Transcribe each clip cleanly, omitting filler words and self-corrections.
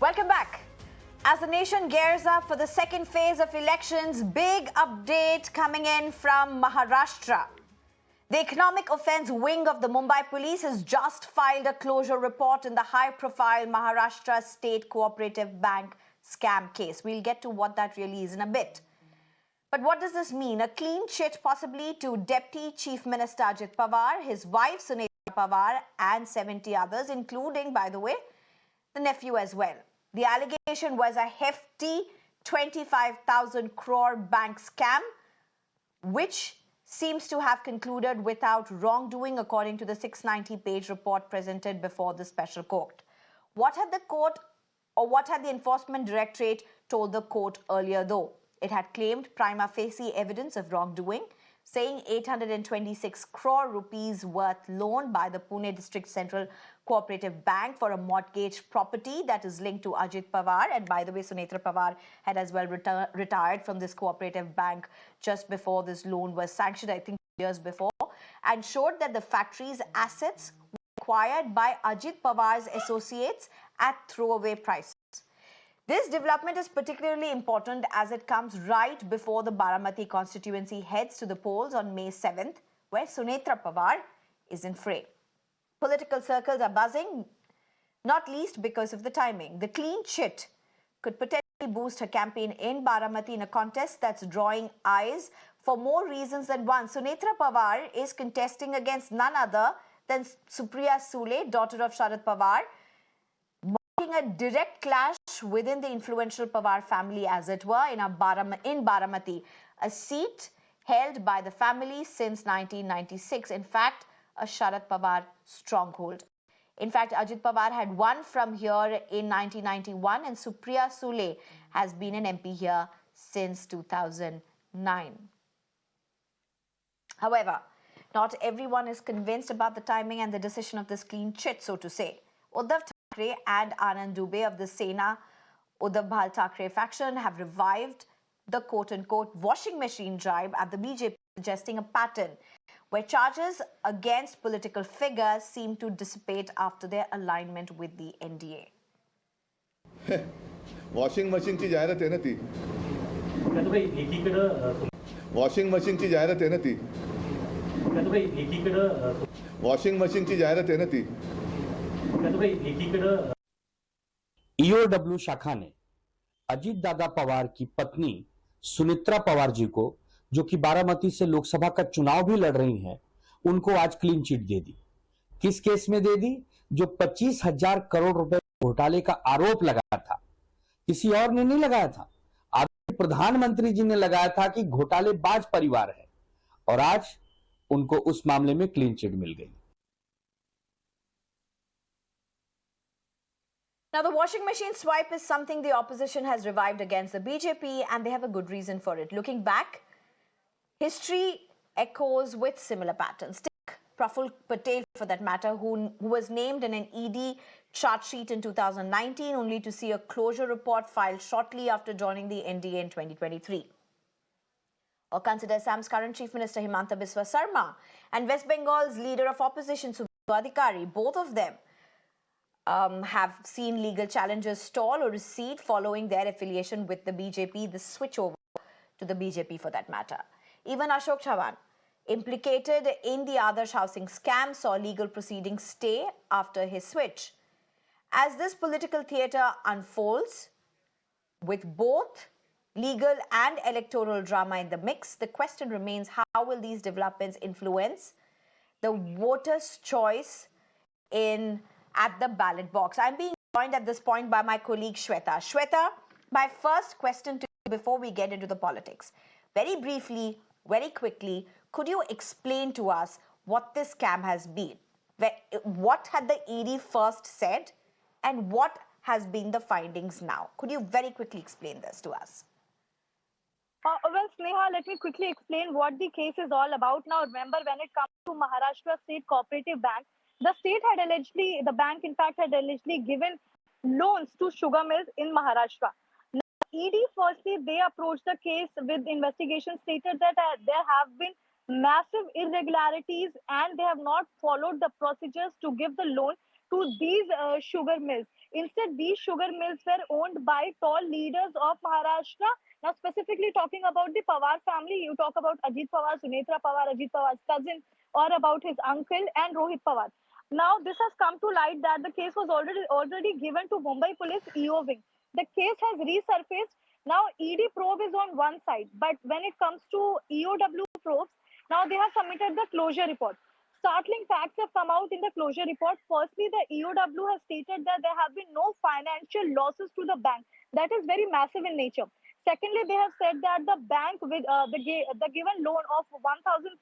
Welcome back. As the nation gears up for the second phase of elections, big update coming in from Maharashtra. The economic offence wing of the Mumbai police has just filed a closure report in the high-profile Maharashtra State Cooperative Bank scam case. We'll get to what that really is in a bit. But what does this mean? A clean chit possibly to Deputy Chief Minister Ajit Pawar, his wife Sneha Pawar and 70 others, including, by the way, the nephew as well. The allegation was a hefty 25,000 crore bank scam, which seems to have concluded without wrongdoing, according to the 690-page report presented before the special court. What had the court or what had the Enforcement Directorate told the court earlier, though? It had claimed prima facie evidence of wrongdoing, saying 826 crore rupees worth loan by the Pune District Central Cooperative Bank for a mortgage property that is linked to Ajit Pawar. And by the way, Sunetra Pawar had as well retired from this cooperative bank just before this loan was sanctioned, I think years before, and showed that the factory's assets were acquired by Ajit Pawar's associates at throwaway prices. This development is particularly important as it comes right before the Baramati constituency heads to the polls on May 7th, where Sunetra Pawar is in fray. Political circles are buzzing, not least because of the timing. The clean chit could potentially boost her campaign in Baramati in a contest that's drawing eyes for more reasons than one. Sunetra Pawar is contesting against none other than Supriya Sule, daughter of Sharad Pawar, a direct clash within the influential Pawar family, as it were, in Baramati, a seat held by the family since 1996. In fact, a Sharad Pawar stronghold. In fact, Ajit Pawar had won from here in 1991 and Supriya Sule has been an MP here since 2009. However, not everyone is convinced about the timing and the decision of this clean chit, so to say. Uddhav Thackeray and Anand Dubey of the Sena Uddhav Thackeray faction have revived the quote-unquote washing machine drive at the BJP, suggesting a pattern where charges against political figures seem to dissipate after their alignment with the NDA. Washing मशीनची जाहिरात आहे ना ती washing मशीनची जाहिरात आहे ना ती वॉशिंग मशीनची जाहिरात आहे ना ती ईओडब्ल्यू शाखा ने अजीत दादा पवार की पत्नी सुनेत्रा पवार जी को, जो कि बारामती से लोकसभा का चुनाव भी लड़ रही हैं, उनको आज क्लीन चिट दे दी। किस केस में दे दी? जो 25,000 करोड़ रुपए घोटाले का आरोप लगाया था, किसी और ने नहीं लगाया था, आदरणीय प्रधानमंत्री जी ने लगाया था कि घोटालेबाज परिवार है, और आज उनको उस मामले में क्लीन चिट मिल गई। Now, the washing machine swipe is something the opposition has revived against the BJP, and they have a good reason for it. Looking back, history echoes with similar patterns. Take Praful Patel, for that matter, who was named in an ED chart sheet in 2019, only to see a closure report filed shortly after joining the NDA in 2023. Or consider Assam's current Chief Minister Himanta Biswa Sarma and West Bengal's leader of opposition Subhadev Adhikari. Both of them have seen legal challenges stall or recede following their affiliation with the BJP, the switch over to the BJP for that matter. Even Ashok Chavan, implicated in the Adarsh housing scam, saw legal proceedings stay after his switch. As this political theatre unfolds, with both legal and electoral drama in the mix, the question remains, how will these developments influence the voters' choice at the ballot box? I'm being joined at this point by my colleague Shweta. Shweta, my first question to you before we get into the politics. Very briefly, very quickly, could you explain to us what this scam has been? What had the ED first said and what has been the findings now? Could you very quickly explain this to us? Well, Sneha, let me quickly explain what the case is all about. Now, remember, when it comes to Maharashtra State Cooperative Bank, the bank in fact had allegedly given loans to sugar mills in Maharashtra. Now, ED firstly, they approached the case with investigation stated that there have been massive irregularities and they have not followed the procedures to give the loan to these sugar mills. Instead, these sugar mills were owned by tall leaders of Maharashtra. Now, specifically talking about the Pawar family, you talk about Ajit Pawar, Sunetra Pawar, Ajit Pawar's cousin, or about his uncle and Rohit Pawar. Now, this has come to light that the case was already given to Mumbai Police EO wing. The case has resurfaced. Now, ED probe is on one side, but when it comes to EOW probes, now they have submitted the closure report. Startling facts have come out in the closure report. Firstly, the EOW has stated that there have been no financial losses to the bank. That is very massive in nature. Secondly, they have said that the bank with the given loan of 1,343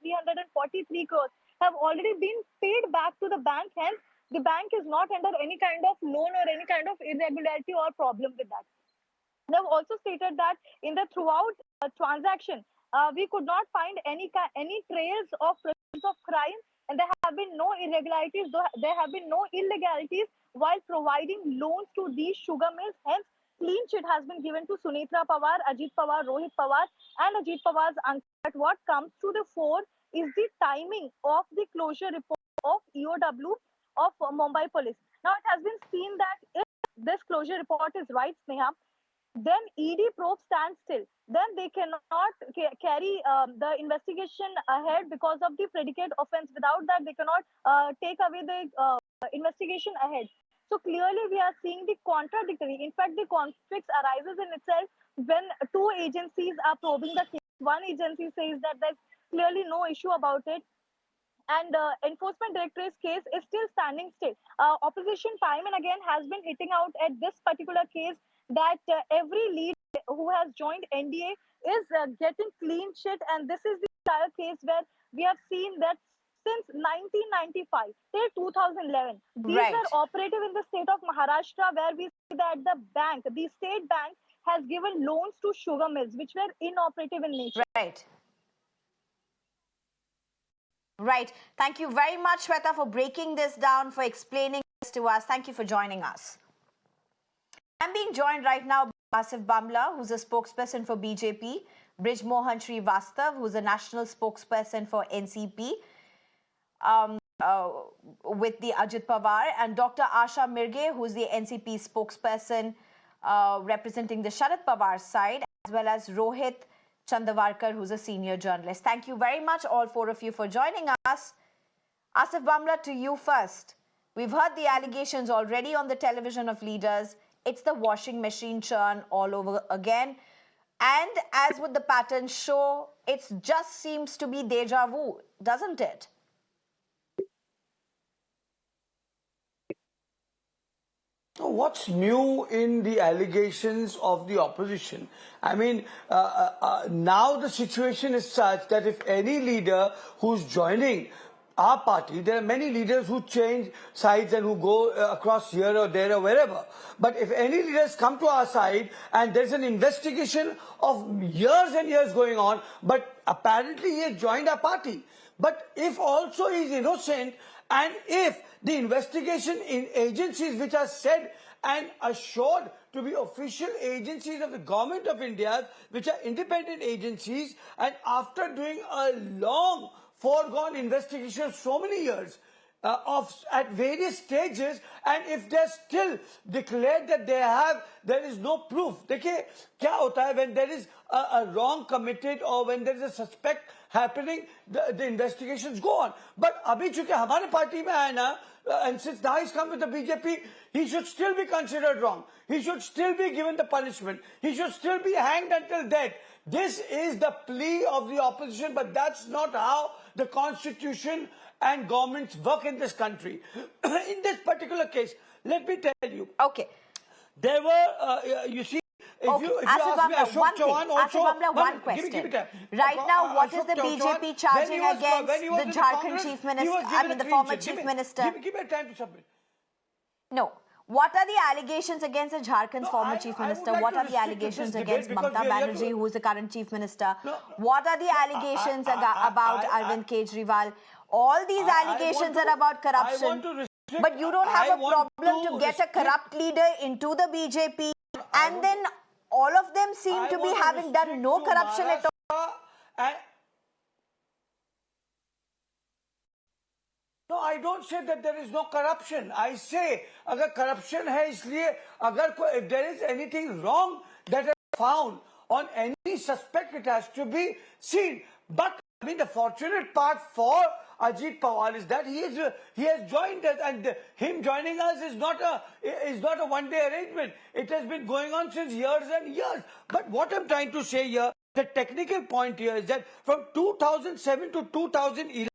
crores have already been paid back to the bank. Hence, the bank is not under any kind of loan or any kind of irregularity or problem with that. They have also stated that in the throughout transaction, we could not find any trails of presence of crime, and there have been no irregularities. There have been no illegalities while providing loans to these sugar mills. Hence, clean chit has been given to Sunetra Pawar, Ajit Pawar, Rohit Pawar, and Ajit Pawar's uncle. But what comes to the fore is the timing of the closure report of EOW of Mumbai Police. Now, it has been seen that if this closure report is right, Sneha, then ED probe stands still. Then they cannot carry the investigation ahead because of the predicate offense. Without that, they cannot take away the investigation ahead. So clearly, we are seeing the contradictory. In fact, the conflicts arises in itself when two agencies are probing the case. One agency says that there's clearly no issue about it, and enforcement directorate's case is still standing still. Opposition time and again has been hitting out at this particular case that every lead who has joined NDA is getting clean shit, and this is the entire case where we have seen that since 1995 till 2011, these Right. were operative in the state of Maharashtra, where we see that the state bank has given loans to sugar mills which were inoperative in nature. Right. Right. Thank you very much, Shweta, for breaking this down, for explaining this to us. Thank you for joining us. I'm being joined right now by Asif Bhamla, who's a spokesperson for BJP, Brijmohan Shrivastav, who's a national spokesperson for NCP, with the Ajit Pawar, and Dr. Asha Mirge, who's the NCP spokesperson representing the Sharad Pawar side, as well as Rohit Chandavarkar, who's a senior journalist. Thank you very much, all four of you, for joining us. Asif Bhamla, to you first. We've heard the allegations already on the television of leaders. It's the washing machine churn all over again. And as would the pattern show, it just seems to be deja vu, doesn't it? What's new in the allegations of the opposition? I mean, now the situation is such that if any leader who's joining our party, there are many leaders who change sides and who go across here or there or wherever. But if any leaders come to our side and there's an investigation of years and years going on, but apparently he has joined our party. But if also he is innocent, and if the investigation in agencies which are said and assured to be official agencies of the government of India, which are independent agencies, and after doing a long foregone investigation of so many years, at various stages, and if they're still declared that there is no proof. देखिए क्या होता है when there is a wrong committed or when there is a suspect happening, the investigations go on. But अभी चूंकि हमारे party में आया ना, and since now he's come with the BJP, he should still be considered wrong. He should still be given the punishment. He should still be hanged until death. This is the plea of the opposition, but that's not how the constitution and governments work in this country. In this particular case, let me tell you. Okay. There were, you see, if you ask me, Ashok Chauhan also... Asif Bhamla, one question. Give me time. Right now, what is Ashok the Chauhan, BJP charging against the Jharkhand Congress, chief minister, I mean the former chief minister? Give me time to submit. No. What are the allegations against the Jharkhand's former chief minister? like What to are the restrict allegations this against debate because Mamta we are here Banerjee, to- who is the current chief minister? No. What are the allegations about Arvind Kejriwal? All these allegations want to- are about I corruption. want to restrict- But you don't have I a want problem to get a restrict- corrupt leader into the BJP, and then all of them seem to be having done no corruption at all. No, I don't say that there is no corruption. I say, अगर corruption है इसलिए अगर if there is anything wrong that is found on any suspect, it has to be seen. But I mean, the fortunate part for Ajit Pawar is that he has joined us, and him joining us is not a one-day arrangement. It has been going on since years and years. But what I'm trying to say here, the technical point here is that from 2007 to 2011.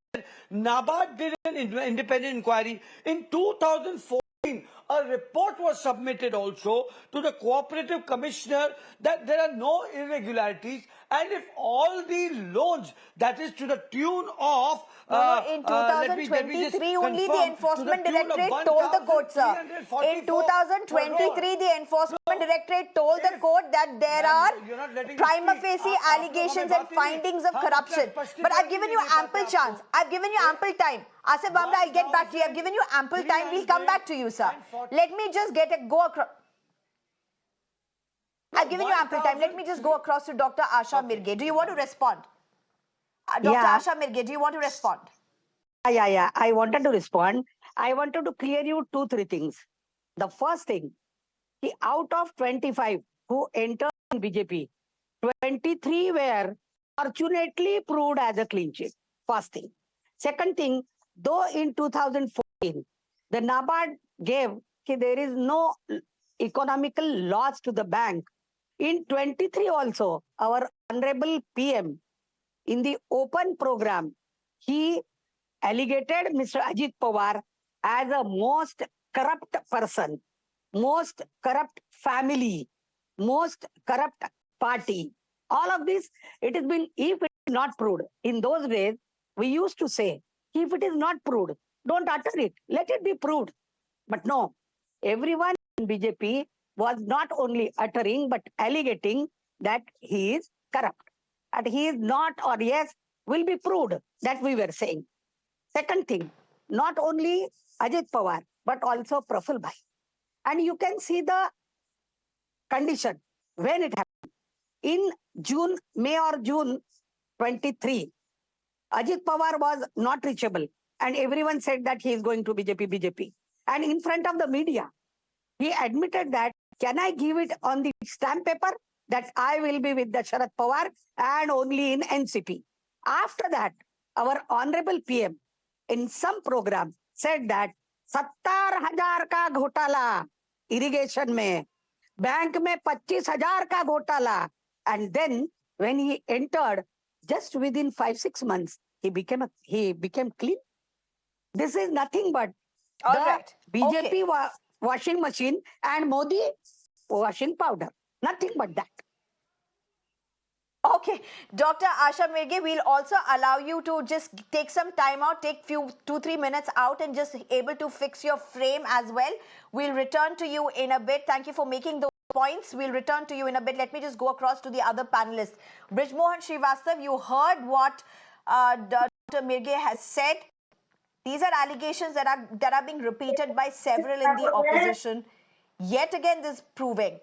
NABARD did an independent inquiry. In 2014, a report was submitted also to the cooperative commissioner that there are no irregularities, and if all the loans, that is to the tune of in 2023 only the enforcement directorate told the court, sir. In 2023 the enforcement directorate told the court that there are prima facie allegations and findings of corruption. But I've given you ample chance. I've given you ample time. Asif, Bhamla, I'll get back to you. I've given you ample time. We'll come back to you, sir. Let me just go across. I've given you ample time. Let me just go across to Dr. Asha Mirge. Do you want to respond? Dr. Asha Mirge, do you want to respond? Yeah. I wanted to respond. I wanted to clear you 2-3 things. The first thing, out of 25 who entered in BJP, 23 were fortunately proved as a clean sheet. First thing. Second thing, though in 2014, the NABARD gave there is no economical loss to the bank. In 23 also, our Honorable PM, in the open program, he allegated Mr. Ajit Pawar as a most corrupt person, most corrupt family, most corrupt party. All of this, it has been, if it is not proved. In those days, we used to say, if it is not proved, don't utter it. Let it be proved. But no, everyone in BJP was not only uttering, but alleging that he is corrupt. And he is not, or yes, will be proved, that we were saying. Second thing, not only Ajit Pawar, but also Praful Bhai. And you can see the condition when it happened. In May or June 23, Ajit Pawar was not reachable. And everyone said that he is going to BJP. And in front of the media, he admitted that, can I give it on the stamp paper that I will be with the Sharad Pawar and only in NCP. After that, our Honorable PM in some program said that 70,000 का घोटाला irrigation में, bank में 25,000 का घोटाला, and then when he entered, just within 5-6 months, he became clean. This is nothing but BJP washing machine and Modi washing powder. Nothing but that. Okay, Dr. Asha Mirge, we'll also allow you to just take some time out, take 2-3 minutes out and just able to fix your frame as well. We'll return to you in a bit. Thank you for making those points. We'll return to you in a bit. Let me just go across to the other panelists. Brijmohan Shrivastav, you heard what Dr. Mirge has said. These are allegations that are being repeated by several in the opposition. Yet again, this proving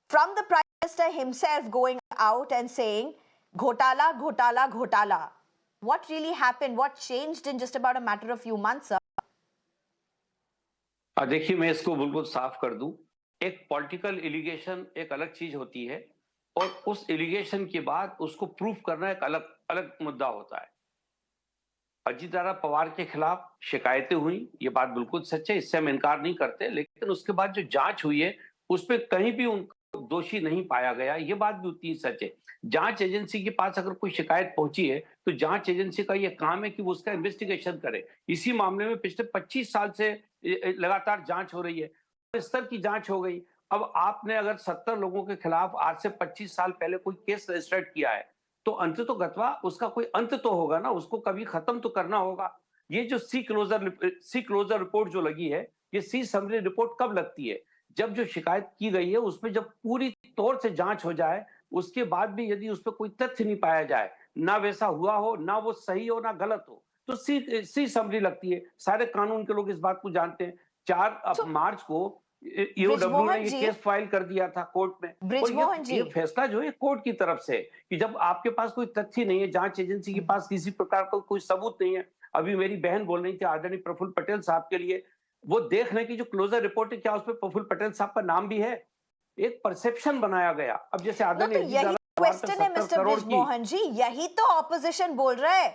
from the Prime Minister himself going out and saying, Ghotala, Ghotala, Ghotala. What really happened? What changed in just about a matter of few months, sir? देखिए, मैं इसको बिल्कुल साफ कर दूं. एक political allegation एक अलग चीज होती है और उस एलिगेशन के बाद उसको प्रूफ करना एक अलग मुद्दा होता है. अजीत दादा पवार के खिलाफ शिकायतें हुई, ये बात बिल्कुल सच है, इससे हम इनकार नहीं करते. लेकिन उसके बाद जो जांच हुई है उसपे कहीं भी उनको दोषी नहीं पाया गया, ये बात भी उतनी सच है. जांच एजेंसी के पास अगर कोई शिकायत पहुंची है तो जांच एजेंसी का ये काम है कि वो उसका इन्वेस्टिगेशन करे. इसी मामले में पिछले 25 साल से लगातार जांच हो रही है, इस स्तर की जांच हो गई. अब आपने अगर 70 लोगों के खिलाफ आज से 25 साल पहले कोई केस रजिस्टर्ड किया है तो अंत तो गत्वा उसका कोई अंत तो होगा ना, उसको कभी खत्म तो करना होगा. ये जो सी क्लोजर रिपोर्ट जो लगी है, ये सी समरी रिपोर्ट कब लगती है? जब जो शिकायत की गई है उसमें जब पूरी तौर से जांच हो जाए, उसके बाद भी यदि उस पर कोई तथ्य नहीं पाया जाए, ना वैसा हुआ हो, ना वो सही हो, ना गलत हो, तो सी समरी लगती है. सारे कानून के लोग इस बात को जानते हैं. 4 मार्च को ईओडब्ल्यू ने ये केस फाइल कर दिया था कोर्ट में. और ये फैसला जो है कोर्ट की तरफ से कि जब आपके पास कोई तथ्य नहीं है, जांच एजेंसी के पास किसी प्रकार का कोई सबूत नहीं है, अभी मेरी बहन बोल रही थी आदरणीय प्रफुल्ल पटेल साहब के लिए, वो देख रहे कि जो क्लोजर रिपोर्ट है क्या उसमें प्रफुल्ल पटेल साहब का नाम भी है। एक परसेप्शन बनाया गया। अब जैसे तो आदरणीय यही क्वेश्चन है मिस्टर ब्रिजमोहन जी, यही तो ऑपोजिशन बोल रहा है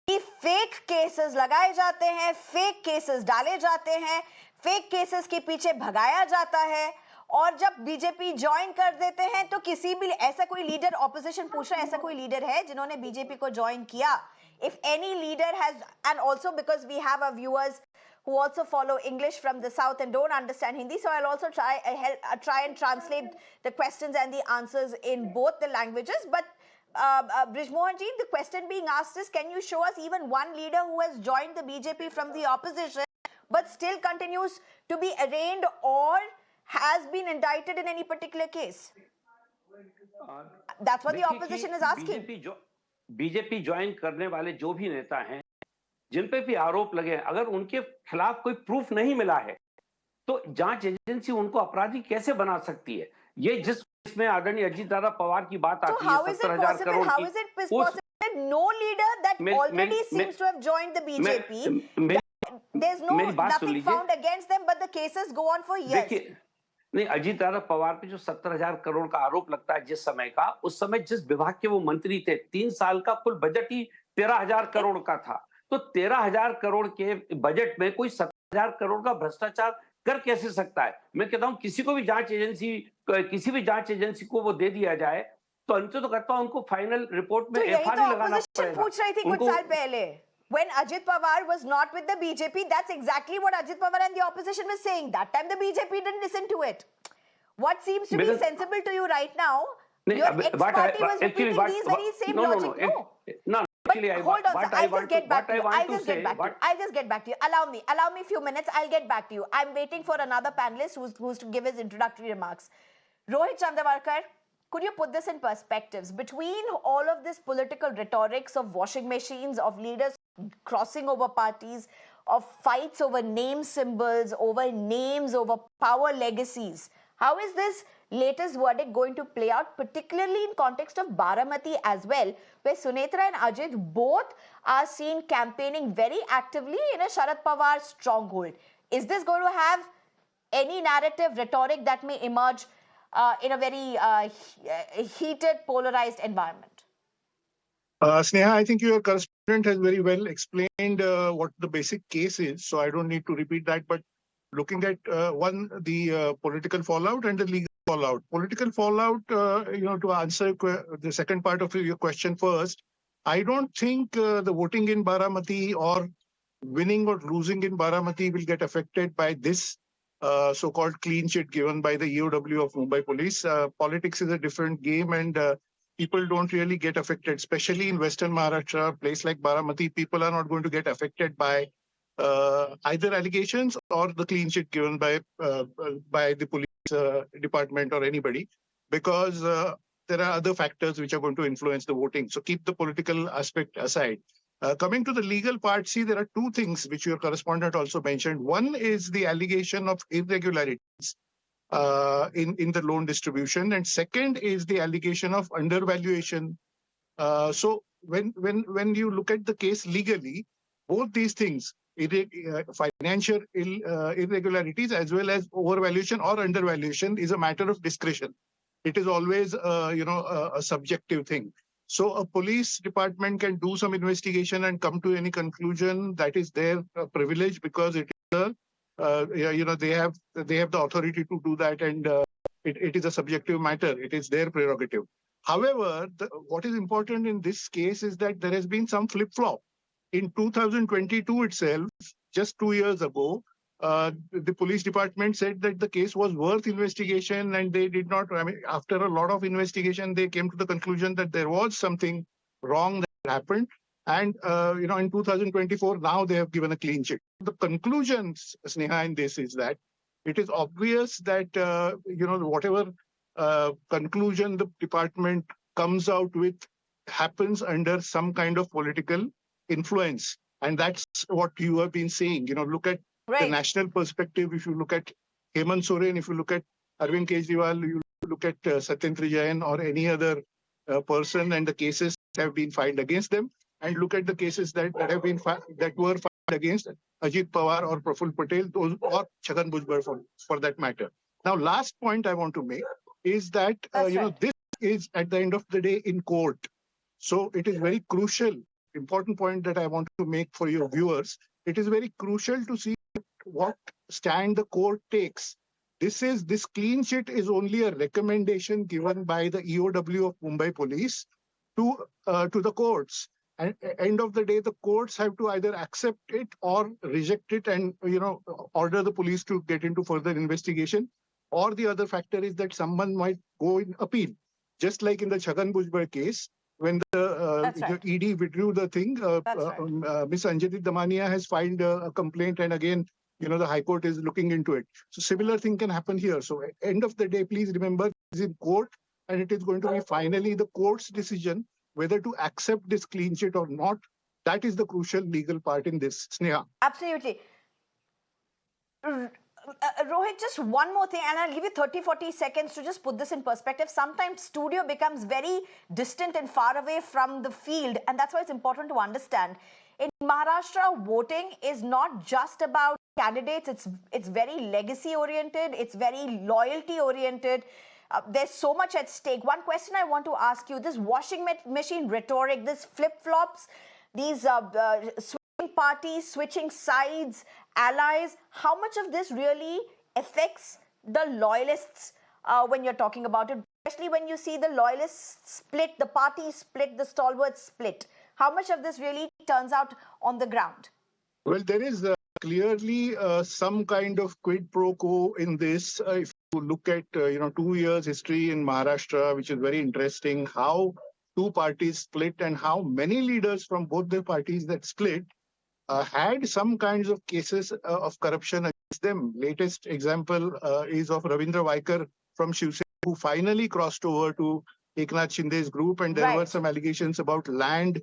कि फेक केसेस लगाए जाते हैं, फेक केसेस डाले जाते हैं, फेक केसेस के पीछे भगाया जाता है, और जब बीजेपी ज्वाइन कर देते हैं तो किसी भी ऐसा कोई लीडर, ऑपोजिशन पूछ रहा है, ऐसा कोई लीडर है जिन्होंने बीजेपी को ज्वाइन किया? If any leader has, and also because we have a viewers who also follow English from the south and don't understand Hindi, so I'll also try and translate the questions and the answers in both the languages. But Brijmohan ji, the question being asked is, can you show us even one leader who has joined the BJP from the opposition but still continues to be arraigned or has been indicted in any particular case? That's what the opposition is asking. BJP join करने वाले जो भी नेता हैं, जिन पे भी आरोप लगे, अगर उनके खिलाफ कोई प्रूफ नहीं मिला है तो जांच एजेंसी उनको अपराधी कैसे बना सकती है? ये जिस इसमें आदरणीय अजीत दादा पवार की बात आती है 70,000 करोड़ की, how is it possible that no leader that already seems to have joined the BJP, there's nothing found against them but the cases go on for years? देखिए, नहीं, अजीत दादा पवार पे जो 70,000 करोड़ का आरोप लगता है जिस समय का, उस समय जिस विभाग के वो मंत्री थे, 3 साल का कुल बजट ही 13,000 करोड़ का था। तो 13,000 करोड़ के बजट में कोई 70,000 करोड़ का भ्रष्टाचार कर कैसे सकता है? मैं कहता हूं किसी भी जांच एजेंसी को वो दे दिया जाए तो अंत तो करता हूं उनको फाइनल रिपोर्ट में एफआईआर लगाना पड़ेगा। पूछ रही थी कुछ साल पहले, when Ajit Pawar was not with the BJP, that's exactly what Ajit Pawar and the opposition was saying. That time the BJP didn't listen to it. What seems to be sensible to you right now? Your ex-party was repeating these very same logic. No. Actually, hold on, I'll just get back to you. I'll just get back to you. Allow me a few minutes. I'll get back to you. I'm waiting for another panelist who's to give his introductory remarks. Rohit Chandavarkar, could you put this in perspectives? Between all of this political rhetorics of washing machines, of leaders crossing over parties, of fights over name symbols, over names, over power legacies, how is this latest verdict going to play out, particularly in context of Baramati as well, where Sunetra and Ajit both are seen campaigning very actively in a Sharad Pawar stronghold? Is this going to have any narrative rhetoric that may emerge in a very heated, polarized environment? Sneha, I think your correspondent has very well explained what the basic case is, so I don't need to repeat that. But looking at the political fallout and the legal fallout. Political fallout, to answer the second part of your question first, I don't think the voting in Baramati or winning or losing in Baramati will get affected by this so-called clean chit given by the EOW of Mumbai Police. Politics is a different game, and people don't really get affected, especially in Western Maharashtra, a place like Baramati. People are not going to get affected by either allegations or the clean chit given by the police department or anybody, because there are other factors which are going to influence the voting. So keep the political aspect aside. Coming to the legal part, see, there are two things which your correspondent also mentioned. One is the allegation of irregularities in the loan distribution, and second is the allegation of undervaluation. So when you look at the case legally, both these things, financial irregularities as well as overvaluation or undervaluation, is a matter of discretion. It is always a subjective thing. So a police department can do some investigation and come to any conclusion. That is their privilege, because it is they have the authority to do that, and it is a subjective matter. It is their prerogative. However, what is important in this case is that there has been some flip-flop. In 2022 itself, just 2 years ago, the police department said that the case was worth investigation, and they did not. I mean, after a lot of investigation, they came to the conclusion that there was something wrong that happened. And in 2024, now they have given a clean chit. The conclusion, Sneha, in this is that it is obvious that whatever conclusion the department comes out with happens under some kind of political influence, and that's what you have been saying. Look at the national perspective. If you look at Hemant Soren, if you look at Arvind Kejriwal, you look at Satyendra Jain or any other person, and the cases have been filed against them. and look at the cases that were filed against Ajit Pawar or Praful Patel, or Chhagan Bhujbal for that matter. Now, last point I want to make is that this is at the end of the day in court. So it is very crucial, important point that I want to make for your viewers. It is very crucial to see what stand the court takes. This clean sheet is only a recommendation given by the EOW of Mumbai Police to the courts. And at the end of the day, the courts have to either accept it or reject it, and order the police to get into further investigation. Or the other factor is that someone might go in appeal, just like in the Chhagan Bhujbal case, when the ED withdrew the thing. Ms. Anjali Damania has filed a complaint, and again, the High Court is looking into it. So similar thing can happen here. So at the end of the day, please remember, it is in court, and it is going to be finally the court's decision whether to accept this clean sheet or not. That is the crucial legal part in this. Sneha. Absolutely. Rohit, just one more thing, and I'll give you 30-40 seconds to just put this in perspective. Sometimes studio becomes very distant and far away from the field, and that's why it's important to understand. In Maharashtra, voting is not just about candidates. It's very legacy-oriented. It's very loyalty-oriented. There's so much at stake. One question I want to ask you, this washing machine rhetoric, this flip-flops, these switching parties, switching sides, allies, how much of this really affects the loyalists when you're talking about it, especially when you see the loyalists split, the parties split, the stalwarts split? How much of this really turns out on the ground? Well, there is clearly some kind of quid pro quo in this. If you look at 2 years history in Maharashtra, which is very interesting, how two parties split and how many leaders from both the parties that split had some kinds of cases of corruption against them. Latest example is of Ravindra Vaikar from Shiv Sena, who finally crossed over to Eknath Shinde's group, and there were some allegations about land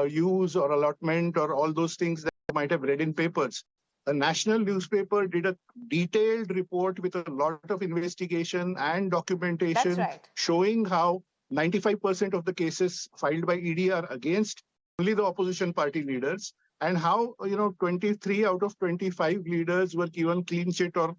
use or allotment or all those things that you might have read in papers. A national newspaper did a detailed report with a lot of investigation and documentation showing how 95% of the cases filed by ED are against only the opposition party leaders, and how 23 out of 25 leaders were given clean sheet or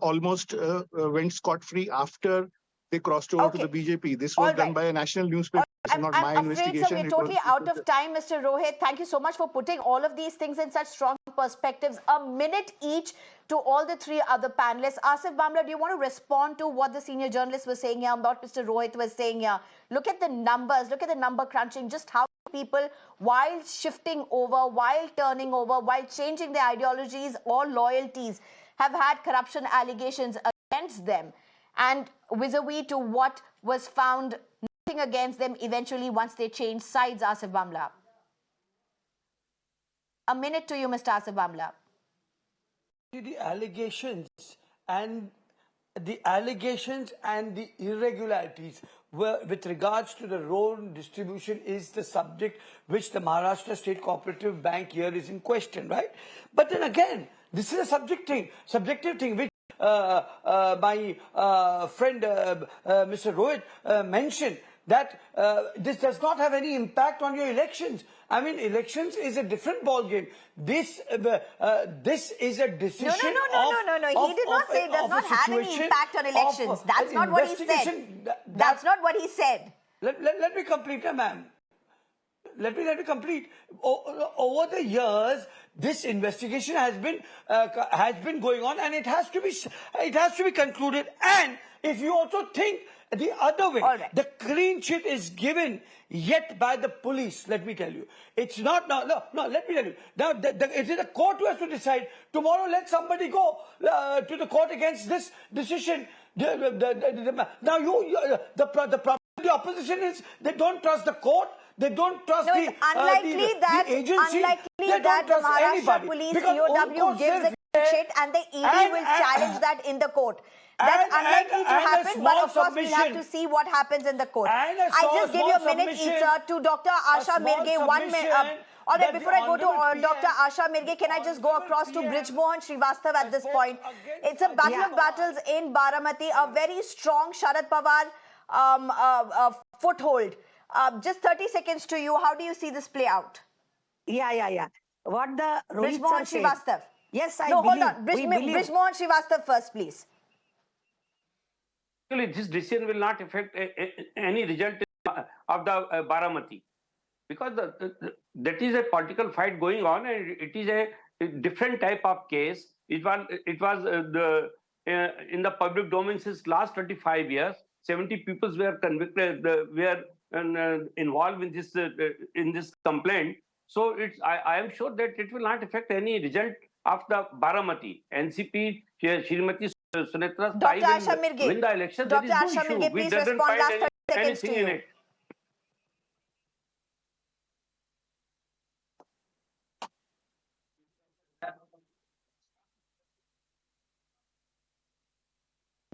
almost went scot-free after they crossed over to the BJP. This was done by a national newspaper. This is not my investigation. So we're totally out of time, Mr. Rohit. Thank you so much for putting all of these things in such strong perspectives. A minute each to all the three other panelists. Asif, Bhamla, do you want to respond to what the senior journalist was saying here, what Mr. Rohit was saying here? Look at the numbers, look at the number crunching, just how people, while shifting over, while turning over, while changing their ideologies or loyalties, have had corruption allegations against them. And vis-a-vis to what was found nothing against them eventually once they changed sides, Asif Bhamla. A minute to you, Mr. Asif Bhamla. The allegations and the irregularities with regards to the role distribution is the subject which the Maharashtra State Cooperative Bank here is in question, right? But then again, this is a subjective thing which my friend Mr. Rohit mentioned, that this does not have any impact on your elections. I mean, elections is a different ball game. This is a decision. No. He did not say it does not have any impact on elections. That's not what he said. That's not what he said. Let me complete, ma'am. Let me complete. Over the years, this investigation has been going on, and it has to be concluded. And if you also think the other way, the clean sheet is given yet by the police. Let me tell you, it's not. No. Let me tell you. Now, it is the court who has to decide. Tomorrow, let somebody go to the court against this decision. Now, the problem with the opposition is they don't trust the court. They don't trust the agency. Unlikely that the Maharashtra Police EOW gives a shit and the ED will challenge that in the court. That's unlikely to happen, but of course we'll have to see what happens in the court. I just give you a minute each to Dr. Asha Mirge. 1 minute. All right, before I go to Dr. Asha Mirge, can I just go across to Brijmohan Shrivastav at this point? It's a battle of battles in Baramati, a very strong Sharad Pawar foothold. Just 30 seconds to you. How do you see this play out? Yeah. What the Rohit Brijmohan sir said. Shrivastav. Yes, I No, believe. hold on. We believe. Brijmohan Shrivastav first, please. Actually, this decision will not affect any result of the Baramati, because that is a political fight going on, and it is a different type of case. It was in the public domain since last 25 years. 70 people were convicted, were involved in this complaint. So I am sure that it will not affect any result of the Baramati. NCP, Shrimati Sunitra Sai Dr. Asha will Mirge. win the election. Dr. There is no Asha issue. Mirge, We please doesn't respond. find Last 30 seconds to anything in you. it.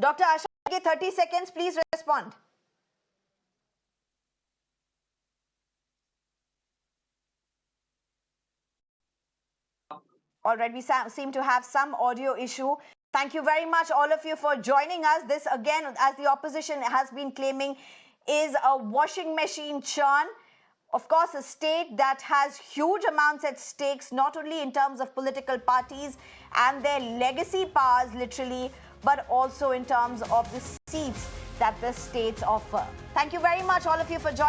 Dr. Asha Mirge, 30 seconds. Please respond. All right, we seem to have some audio issue. Thank you very much, all of you, for joining us. This, again, as the opposition has been claiming, is a washing machine churn. Of course, a state that has huge amounts at stakes, not only in terms of political parties and their legacy powers, literally, but also in terms of the seats that the states offer. Thank you very much, all of you, for joining.